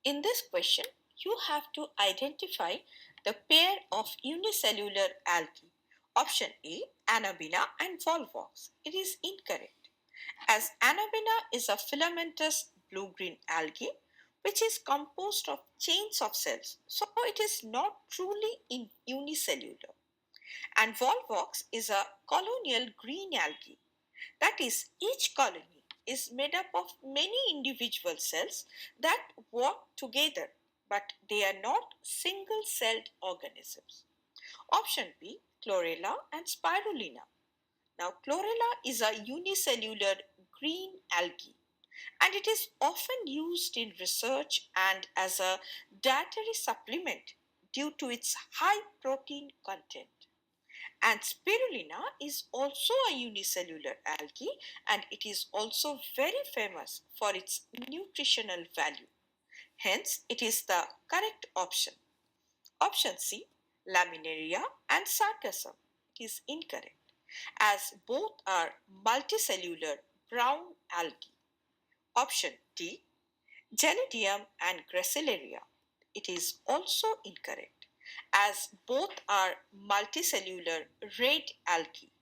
In this question, you have to identify the pair of unicellular algae. Option A, Anabina and Volvox. It is incorrect, as Anabina is a filamentous blue-green algae which is composed of chains of cells, so it is not truly unicellular. And Volvox is a colonial green algae, that is, each colony is made up of many individual cells that work together, but they are not single celled organisms. Option B, Chlorella and Spirulina. Now, Chlorella is a unicellular green algae and it is often used in research and as a dietary supplement due to its high protein content. And spirulina is also a unicellular algae and it is also very famous for its nutritional value. Hence, it is the correct option. Option C, laminaria and sargassum. It is incorrect, as both are multicellular brown algae. Option D, Gelidium and Gracilaria. It is also incorrect, as both are multicellular red algae.